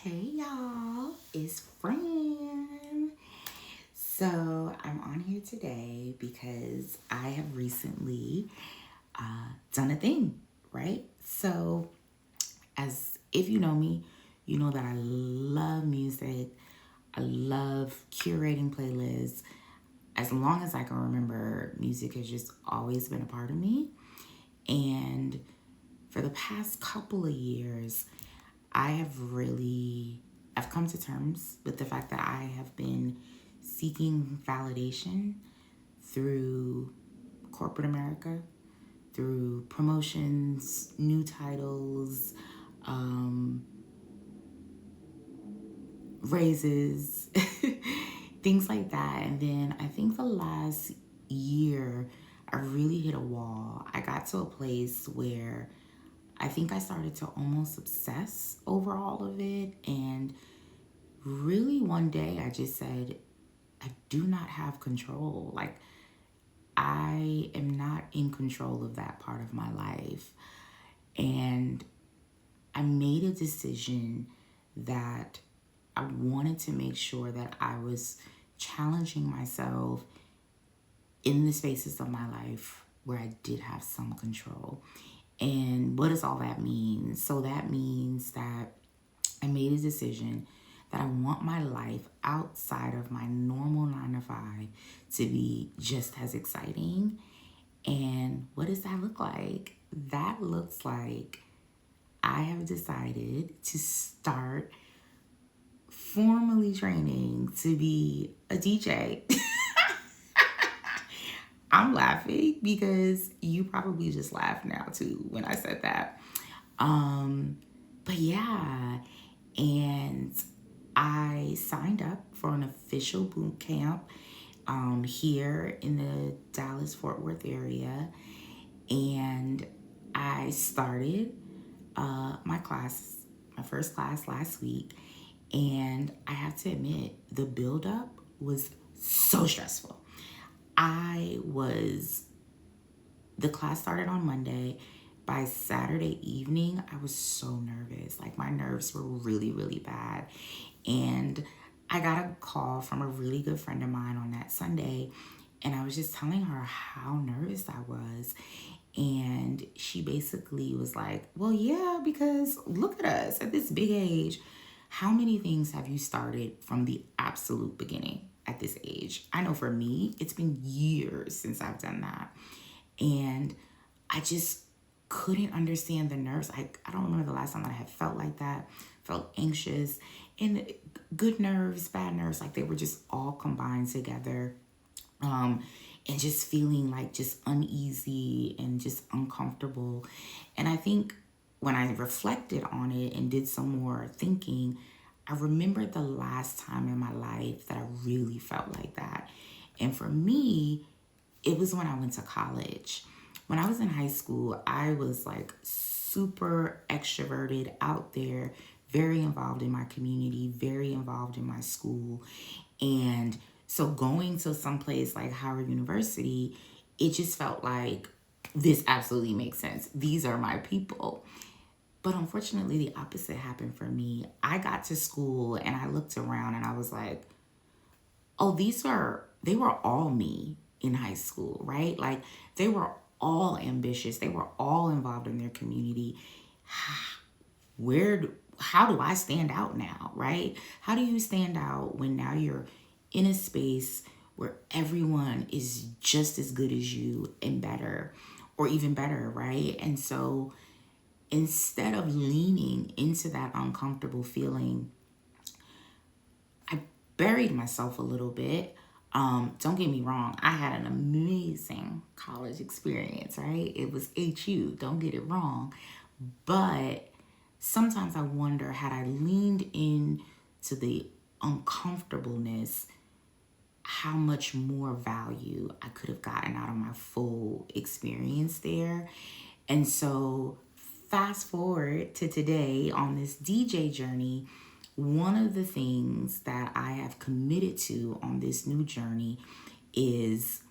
Hey y'all, it's Fran. So I'm on here today because I have recently done a thing, right? So, as if you know me, you know that I love music. I love curating playlists. As long as I can remember, music has just always been a part of me. And for the past couple of years, I've come to terms with the fact that I have been seeking validation through corporate America, through promotions, new titles, um, raises, things like that. And then I think the last year, I really hit a wall. I got to a place where I think I started to almost obsess over all of it. And really, one day I just said, I do not have control. Like, I am not in control of that part of my life. And I made a decision that I wanted to make sure that I was challenging myself in the spaces of my life where I did have some control. And what does all that mean? So that means that I made a decision that I want my life outside of my normal 9 to 5 to be just as exciting. And what does that look like? That looks like I have decided to start formally training to be a DJ. I'm laughing because you probably just laughed now too when I said that. But yeah, and I signed up for an official boot camp here in the Dallas Fort Worth area, and I started my first class last week, and I have to admit the build-up was so stressful. I was The class started on Monday. By Saturday evening, I was so nervous. Like, my nerves were really, really bad. And I got a call from a really good friend of mine on that Sunday, and I was just telling her how nervous I was. And she basically was like, well, yeah, because look at us at this big age. How many things have you started from the absolute beginning at this age? I know for me, it's been years since I've done that. And I just couldn't understand the nerves. I don't remember the last time that I had felt like that, felt anxious, and good nerves, bad nerves, like they were just all combined together. And just feeling like just uneasy and just uncomfortable. And I think when I reflected on it and did some more thinking, I remembered the last time in my life that I really felt like that. And for me, it was when I went to college. When I was in high school, I was like super extroverted, out there, very involved in my community, very involved in my school. And so going to some place like Howard University, it just felt like this absolutely makes sense. These are my people. But unfortunately, the opposite happened for me. I got to school and I looked around and I was like, oh, they were all me in high school, right? Like, they were all ambitious. They were all involved in their community. How do I stand out now, right? How do you stand out when now you're in a space where everyone is just as good as you and better, or even better, right? And so instead of leaning into that uncomfortable feeling, I buried myself a little bit. Don't get me wrong, I had an amazing college experience, right? It was HU, don't get it wrong. But sometimes I wonder, had I leaned in to the uncomfortableness, how much more value I could have gotten out of my full experience there. And so fast forward to today on this DJ journey, one of the things that I have committed to on this new journey is,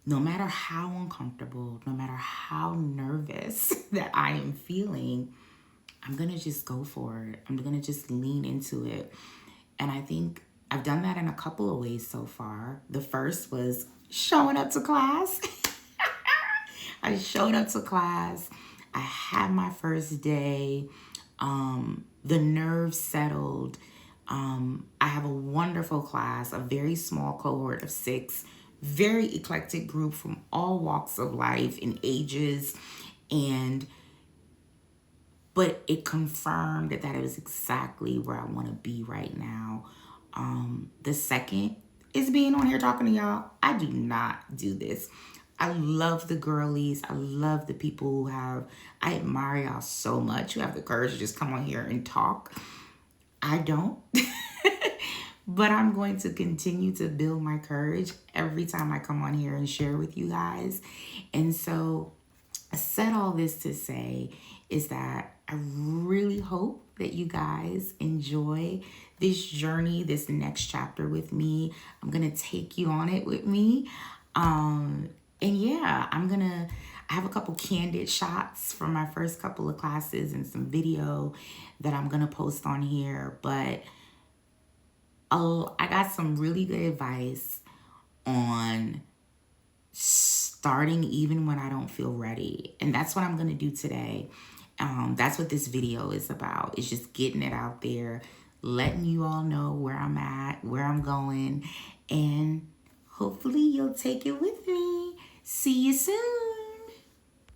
no matter how uncomfortable, no matter how nervous that I am feeling, I'm going to just go for it. I'm going to just lean into it. And I think I've done that in a couple of ways so far. The first was showing up to class. I showed up to class. I had my first day. The nerves settled. I have a wonderful class, a very small cohort of 6, very eclectic group from all walks of life and ages. But it confirmed that it was exactly where I want to be right now. The second is being on here talking to y'all. I do not do this. I love the girlies. I love the people I admire y'all so much. You have the courage to just come on here and talk. I don't. But I'm going to continue to build my courage every time I come on here and share with you guys. And so I said all this to say is that I really hope that you guys enjoy this journey, this next chapter with me. I'm going to take you on it with me. And yeah, I have a couple candid shots from my first couple of classes and some video that I'm going to post on here. But I got some really good advice on starting even when I don't feel ready. And that's what I'm going to do today. That's what this video is about. It's just getting it out there, letting you all know where I'm at, where I'm going, and hopefully you'll take it with me. See you soon.